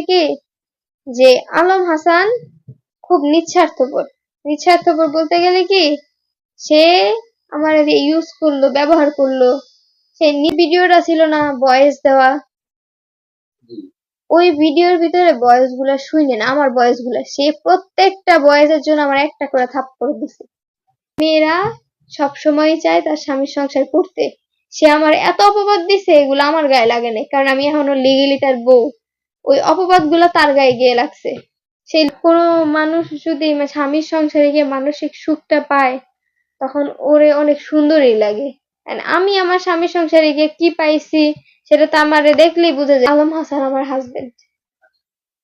কি যে আলম হাসান খুব নিঃস্বার্থপর বলতে গেলে কি সে আমার ইউজ করলো, ব্যবহার করলো। সেই ভিডিওটা ছিল না ভয়েস দেওয়া, ওই ভিডিওর ভিতরে ভয়েস গুলা শুনেন, আমার ভয়েস গুলা সে প্রত্যেকটা ভয়েসের জন্য আমার একটা করে থাপ্পড় দিছে। মেয়েরা সবসময় চায় তার স্বামীর সংসার করতে, সে আমার এত অপবাদ দিছে এগুলো আমার গায়ে লাগে না, কারণ আমি এখনো লিগেলি তার বউ। ওই অপবাদ গুলো তার গায়ে গিয়ে লাগছে। সেই কোনো মানুষ যদি স্বামীর সংসারে গিয়ে মানসিক সুখটা পায় তখন ওরে অনেক সুন্দরই লাগে। আমি আমার স্বামীর সংসারে গিয়ে কি পাইছি সেটা তো আমারে দেখলেই বোঝা যায়। আলম হাসান আমার হাজবেন্ড,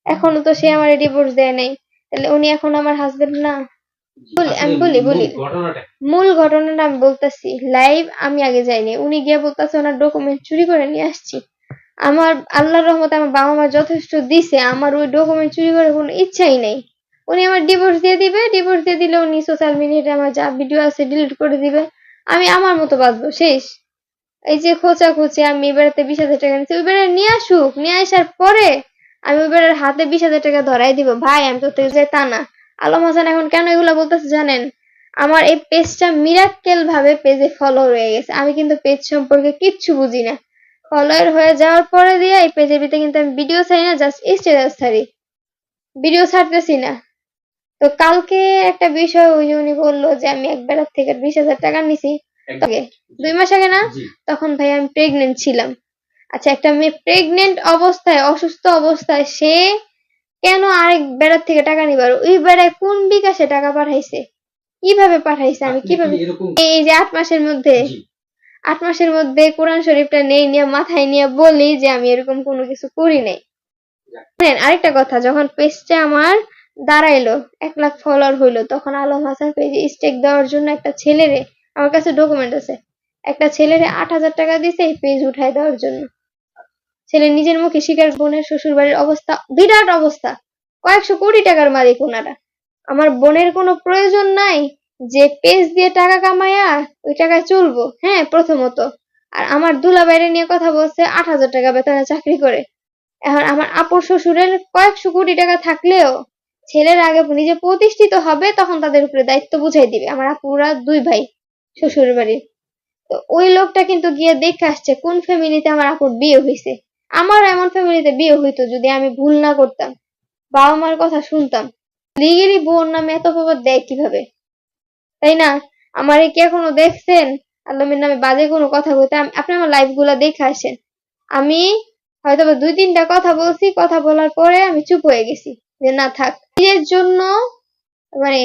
এখনো তো সে আমার ডিভোর্স দেয় নাই, তাহলে উনি এখন আমার হাজবেন্ড না? আমি বলি মূল ঘটনাটা আমি বলতেছি। লাইভ আমি আগে যাইনি, উনি গিয়ে বলতেছে ওনার ডকুমেন্ট চুরি করে নিয়ে আসছি। আমার আল্লাহর রহমতে আমার বাবা মা যথেষ্ট দিছে, আমার ওই ডকুমেন্ট চুরি করার কোনো ইচ্ছাই নেই। উনি আমার ডিভোর্স দিয়ে দিবে, ডিভোর্স দিয়ে দিলে উনি সোশ্যাল মিডিয়াতে আমার যা ভিডিও আছে ডিলিট করে দিবে, আমি আমার মতো বাঁচবো, শেষ। এই যে খোঁচাখুচি আমি বেড়াতে 20,000 টাকা নিচ্ছি, ওই বেড়া নিয়ে আসুক, নিয়ে আসার পরে আমি ওই বেড়ার হাতে 20,000 টাকা ধরাই দিব। ভাই আমি তো যাই তা না। আলম হাসান এখন কেন এগুলা বলতেছে জানেন? আমার এই পেজটা মিরাক্কেল ভাবে পেজে ফলো হয়ে গেছে। আমি কিন্তু পেজ সম্পর্কে কিচ্ছু বুঝি না। ফলোয়ার হয়ে যাওয়ার পরে দিয়ে এই পেজের ভিতরে কিন্তু আমি ভিডিও ছাড়ি না, জাস্ট স্ট্যাটাস ছাড়ি, ভিডিও ছাড়তেছি না। তো কালকে একটা বিষয় ওই যে উনি বললো যে আমি এক বেড়ার থেকে 20,000 টাকা নিছি, 2 মাস আগে না? তখন ভাই আমি প্রেগনেন্ট ছিলাম। আচ্ছা, একটা মেয়ে প্রেগনেন্ট অবস্থায়, অসুস্থ অবস্থায় সে কেন আরেক বেড়ার থেকে টাকা নিবার? ওই বেড়ায় কোন বিকাশে টাকা পাঠাইছে, কিভাবে পাঠাইছে, আমি কিভাবে? এই যে 8 মাসের মধ্যে কোরআন শরীফটা নেই নিয়ে মাথায় নিয়ে বলি যে আমি এরকম কোনো কিছু করি নাই। আরেকটা কথা, যখন পেজটা আমার দাঁড়াইলো 1 লাখ ফলোয়ার হইলো, তখন আলম হাসান পেজে স্টেক দেওয়ার জন্য একটা ছেলেরে, আমার কাছে ডকুমেন্ট আছে, একটা ছেলেরে 8,000 টাকা দিছে এই পেজ উঠায় দেওয়ার জন্য। ছেলে নিজের মুখে স্বীকার, বোনের শ্বশুর বাড়ির অবস্থা বিরাট অবস্থা, কয়েকশো কোটি টাকার মালিক ওনারা। আমার বোনের কোনো প্রয়োজন নাই যে পেজ দিয়ে টাকা কামায়া ওই টাকায় চলবো, হ্যাঁ প্রথমত। আর আমার দুলাভাইরে নিয়ে কথা বলছে 8,000 টাকা বেতনে চাকরি করে। এখন আমার আপুর শ্বশুরের কয়েকশো কোটি টাকা থাকলেও ছেলের আগে নিজে প্রতিষ্ঠিত হবে, তখন তাদের উপরে দায়িত্ব বুঝাই দিবে। আমার আপুরা 2 ভাই শ্বশুর বাড়ির। তো ওই লোকটা কিন্তু গিয়ে দেখে আসছে কোন ফ্যামিলিতে আমার আপুর বিয়ে হয়েছে। আমার এমন ফ্যামিলিতে বিয়ে হইতো যদি আমি ভুল না করতাম, বাবা মার কথা শুনতাম। লিগেলি বোন নামে এত অপবাদ দেয় কিভাবে, তাই না? আমারে কি এখনো দেখছেন আল্লামের নামে বাজে কোনো কথা বলতে? আপনি আমার লাইভ গুলা দেখে আসেন। আমি হয়তো 2-3টা কথা বলছি, কথা বলার পরে আমি চুপ হয়ে গেছি যে না থাক, নিজের জন্য মানে